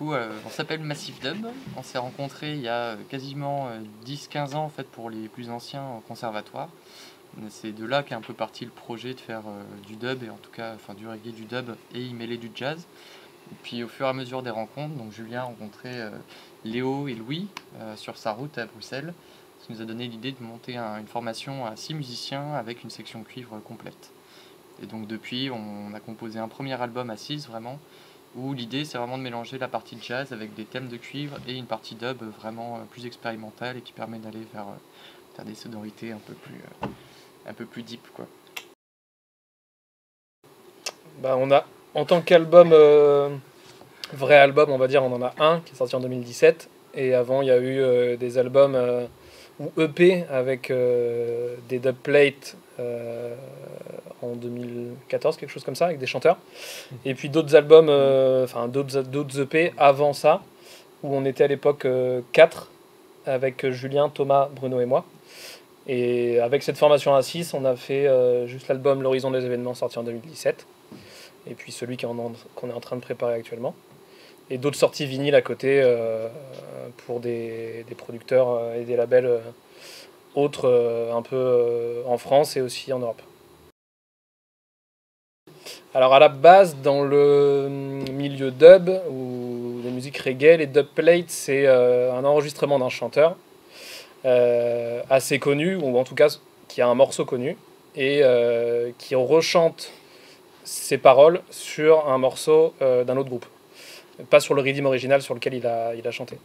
coup, on s'appelle Massive Dub. On s'est rencontrés il y a quasiment 10-15 ans en fait, pour les plus anciens au conservatoire. C'est de là qu'est un peu parti le projet de faire du dub, et en tout cas du reggae, du dub, et y mêler du jazz. Et puis au fur et à mesure des rencontres, donc Julien a rencontré Léo et Louis sur sa route à Bruxelles, ce qui nous a donné l'idée de monter une formation à 6 musiciens avec une section cuivre complète. Et donc depuis, on a composé un premier album à 6 vraiment, où l'idée c'est vraiment de mélanger la partie jazz avec des thèmes de cuivre et une partie dub vraiment plus expérimentale et qui permet d'aller vers des sonorités un peu plus deep, quoi. Bah, on a, en tant qu'album, vrai album, on va dire, on en a un qui est sorti en 2017. Et avant, il y a eu des albums ou EP avec des dubplates en 2014, quelque chose comme ça, avec des chanteurs. Et puis d'autres albums, d'autres EP avant ça, où on était à l'époque 4, avec Julien, Thomas, Bruno et moi. Et avec cette formation à 6, on a fait juste l'album L'Horizon des événements sorti en 2017. Et puis celui qu'on est en train de préparer actuellement. Et d'autres sorties vinyles à côté pour des producteurs et des labels autres un peu en France et aussi en Europe. Alors à la base, dans le milieu dub ou des musiques reggae, les dubplates, c'est un enregistrement d'un chanteur assez connu, ou en tout cas qui a un morceau connu, et qui rechante ses paroles sur un morceau d'un autre groupe. Pas sur le rythme original sur lequel il a chanté.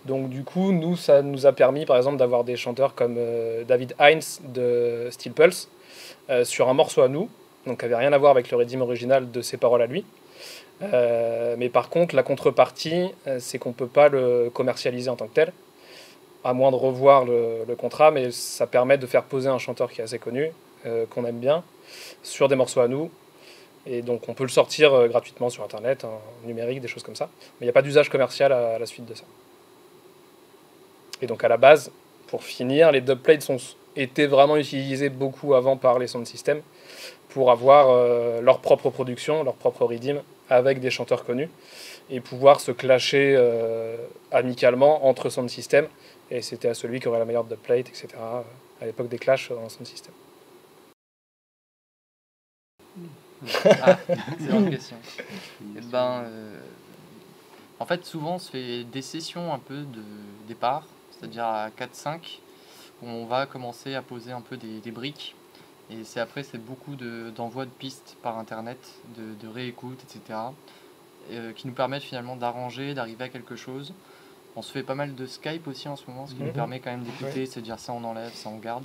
Donc du coup, nous, ça nous a permis par exemple d'avoir des chanteurs comme David Hines de Steel Pulse sur un morceau à nous, donc qui n'avait rien à voir avec le rythme original de ses paroles à lui. Mais par contre, la contrepartie, c'est qu'on ne peut pas le commercialiser en tant que tel, à moins de revoir le contrat, mais ça permet de faire poser un chanteur qui est assez connu, qu'on aime bien, sur des morceaux à nous. Et donc on peut le sortir gratuitement sur internet, en numérique, des choses comme ça. Mais il n'y a pas d'usage commercial à la suite de ça. Et donc à la base, pour finir, les dubplates étaient vraiment utilisés beaucoup avant par les sound systems pour avoir leur propre production, leur propre rhythm avec des chanteurs connus et pouvoir se clasher amicalement entre sound systems. Et c'était à celui qui aurait la meilleure dubplate, etc. À l'époque des clashs en sound system. Ah, c'est une question. Et en fait, souvent, on se fait des sessions un peu de départ, c'est-à-dire à 4-5, où on va commencer à poser un peu des briques. Et c'est beaucoup d'envoi de pistes par internet, de réécoute, etc., qui nous permettent finalement d'arranger, d'arriver à quelque chose. On se fait pas mal de Skype aussi en ce moment, ce qui nous permet quand même d'écouter, se dire ça on enlève, ça on garde.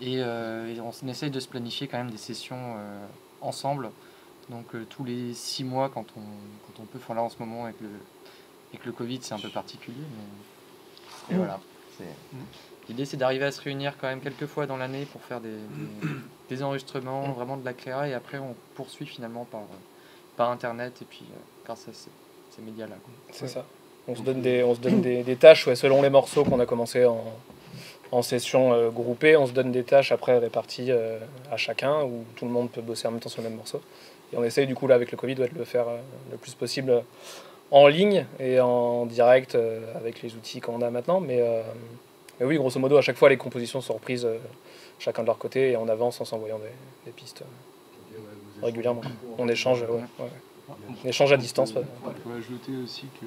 Et on essaye de se planifier quand même des sessions ensemble. Donc tous les 6 mois quand on peut. Enfin là en ce moment avec le Covid c'est un peu particulier. Mais voilà. L'idée c'est d'arriver à se réunir quand même quelques fois dans l'année pour faire des enregistrements, vraiment de la créa. Et après on poursuit finalement par internet et puis grâce à ces médias-là. C'est ça. On se donne des tâches selon les morceaux qu'on a commencé en session groupée. On se donne des tâches après réparties à chacun, où tout le monde peut bosser en même temps sur le même morceau. Et on essaye du coup là avec le Covid de le faire le plus possible en ligne et en direct avec les outils qu'on a maintenant. Mais oui, grosso modo, à chaque fois les compositions sont reprises chacun de leur côté et on avance en s'envoyant des pistes régulièrement. On échange, on échange à distance. On peut ajouter aussi que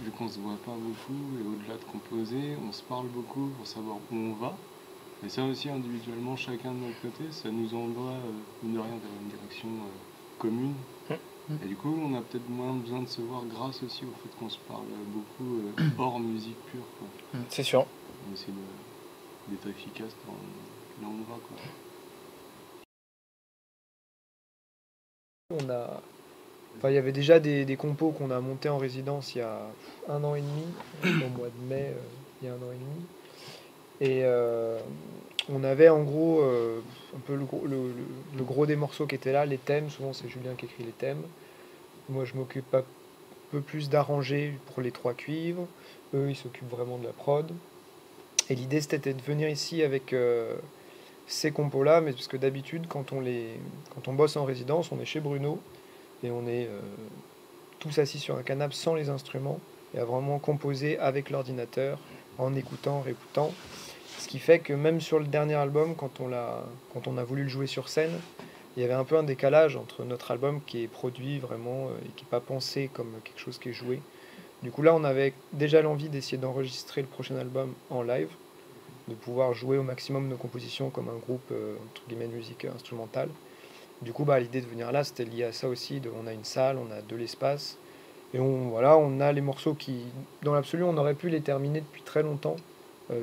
vu qu'on se voit pas beaucoup et au-delà de composer, on se parle beaucoup pour savoir où on va. Et ça aussi, individuellement, chacun de notre côté, ça nous envoie, mine de rien, vers une direction commune. Et du coup, on a peut-être moins besoin de se voir grâce aussi au fait qu'on se parle beaucoup hors musique pure, quoi. C'est sûr. On essaie d'être efficace là où on va, quoi. Il y avait déjà des compos qu'on a montés en résidence il y a 1 an et demi, au mois de mai, il y a 1 an et demi. Et on avait en gros un peu le gros des morceaux qui étaient là, les thèmes. Souvent c'est Julien qui écrit les thèmes. Moi je m'occupe un peu plus d'arranger pour les 3 cuivres. Eux ils s'occupent vraiment de la prod. Et l'idée c'était de venir ici avec ces compos là, mais parce que d'habitude quand on bosse en résidence, on est chez Bruno et on est tous assis sur un canapé sans les instruments et à vraiment composer avec l'ordinateur en écoutant, réécoutant. Ce qui fait que même sur le dernier album, quand on a voulu le jouer sur scène, il y avait un peu un décalage entre notre album qui est produit vraiment et qui n'est pas pensé comme quelque chose qui est joué. Du coup là, on avait déjà l'envie d'essayer d'enregistrer le prochain album en live, de pouvoir jouer au maximum nos compositions comme un groupe entre guillemets de musique instrumentale. Du coup, l'idée de venir là, c'était lié à ça aussi. On a une salle, on a de l'espace, et on a les morceaux qui, dans l'absolu, on aurait pu les terminer depuis très longtemps,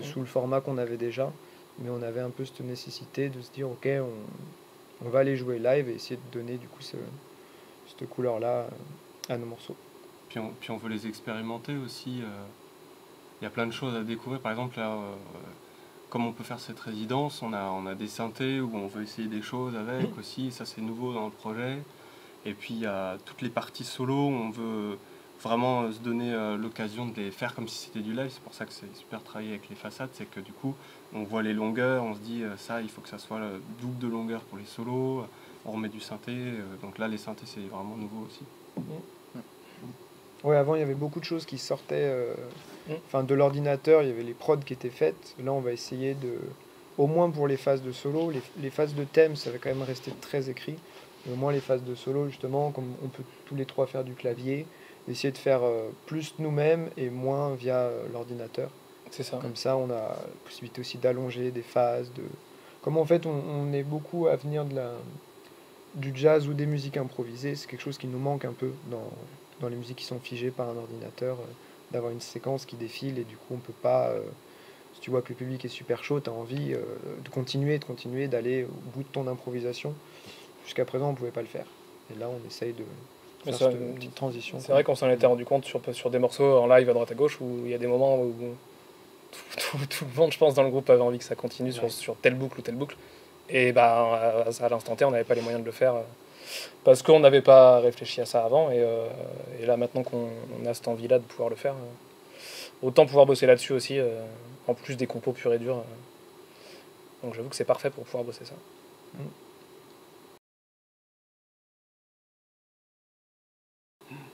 sous le format qu'on avait déjà, mais on avait un peu cette nécessité de se dire, ok, on va aller jouer live et essayer de donner du coup cette couleur-là à nos morceaux. Puis on veut les expérimenter aussi. Il y a plein de choses à découvrir. Par exemple, là, comme on peut faire cette résidence, on a des synthés où on veut essayer des choses avec aussi. Ça, c'est nouveau dans le projet. Et puis, il y a toutes les parties solo où on veut vraiment se donner l'occasion de les faire comme si c'était du live. C'est pour ça que c'est super travailler avec les façades. C'est que du coup, on voit les longueurs, on se dit ça, il faut que ça soit double de longueur pour les solos. On remet du synthé. Donc là, les synthés, c'est vraiment nouveau aussi. Ouais, avant il y avait beaucoup de choses qui sortaient de l'ordinateur, il y avait les prods qui étaient faites. Là on va essayer au moins pour les phases de solo, les phases de thème ça va quand même rester très écrit. Et au moins les phases de solo justement, comme on peut tous les trois faire du clavier, essayer de faire plus nous-mêmes et moins via l'ordinateur. C'est ça. Comme ça on a la possibilité aussi d'allonger des phases. Comme en fait on est beaucoup à venir du jazz ou des musiques improvisées, c'est quelque chose qui nous manque un peu dans les musiques qui sont figées par un ordinateur, d'avoir une séquence qui défile et du coup on peut pas, si tu vois que le public est super chaud, tu as envie de continuer, d'aller au bout de ton improvisation. Jusqu'à présent on pouvait pas le faire. Et là on essaye de faire cette petite transition. C'est vrai qu'on s'en était rendu compte sur des morceaux en live à droite à gauche où il y a des moments où tout le monde je pense dans le groupe avait envie que ça continue sur telle boucle ou telle boucle. Et à l'instant T on n'avait pas les moyens de le faire. Parce qu'on n'avait pas réfléchi à ça avant, et là maintenant qu'on a cette envie-là de pouvoir le faire, autant pouvoir bosser là-dessus aussi, en plus des compos purs et durs. Donc j'avoue que c'est parfait pour pouvoir bosser ça.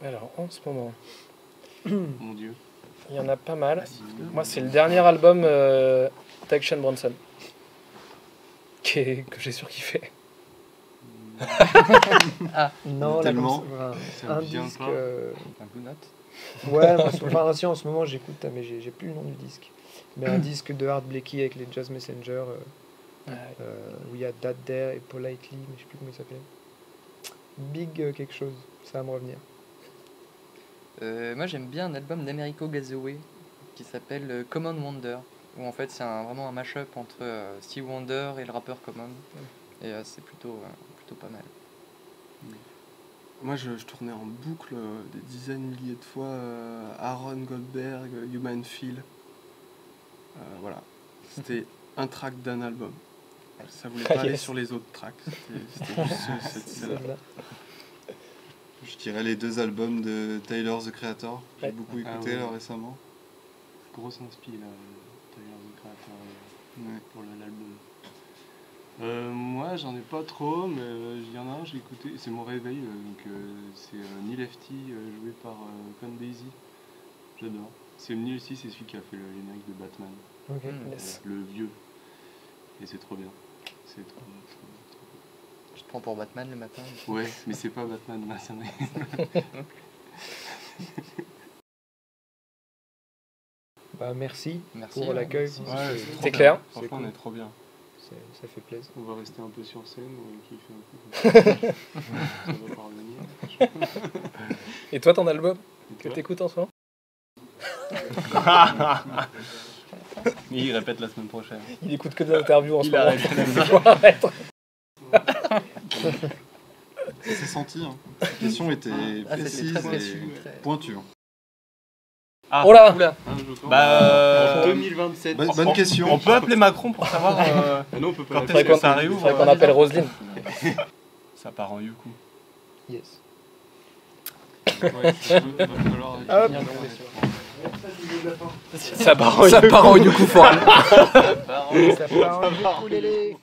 Alors en ce moment, Mon Dieu. il y en a pas mal. Moi c'est le dernier album d'Action Bronson, que j'ai surkiffé. Non, tellement. Un disque. Un Blue Note. Ouais, en ce moment j'écoute, mais j'ai plus le nom du disque. Mais un disque de Art Blakey avec les Jazz Messenger, où il y a Dad Dare et Politely, mais je sais plus comment il s'appelait. Big quelque chose, ça va me revenir. Moi j'aime bien un album d'Americo Gazaway qui s'appelle Common Wonder, où en fait c'est vraiment un mash-up entre Stevie Wonder et le rappeur Common. Et c'est plutôt pas mal. Moi, je tournais en boucle des dizaines de milliers de fois Aaron Goldberg, Human Feel. Voilà. C'était un track d'un album. Ça voulait pas aller sur les autres tracks. C'était juste celle-là. Je dirais les 2 albums de Tyler, The Creator. J'ai beaucoup écouté là, récemment. Grosse inspi, là, Tyler, The Creator, pour l'album. Moi j'en ai pas trop, mais il y en a un, j'ai écouté, c'est mon réveil, c'est Neil Lefty joué par Con Daisy. J'adore. C'est Neil Lefty, c'est celui qui a fait le générique de Batman. Le vieux. Et c'est trop bien. C'est trop bien. Je te prends pour Batman le matin. Ouais, mais c'est pas Batman là, ça Merci Merci pour l'accueil. Ouais, c'est clair. Franchement, on est trop bien. Ça fait plaisir. On va rester un peu sur scène, on va kiffer un peu. Ça va parvenir. Et toi, ton album que t'écoutes en ce moment? Il répète la semaine prochaine. Il écoute que des interviews en ce moment. C'est senti. Hein. La question était précise et pointue. Oh là Bah, 2027. Bonne question. On peut appeler Macron pour savoir non, on peut pas quand est-ce que ça réouvre. Faudrait qu'on appelle Roselyne. Ça part en Yuku. Yes. Ouais, va falloir ça part en Yuku Forum. Ça part en Yuku, lélé.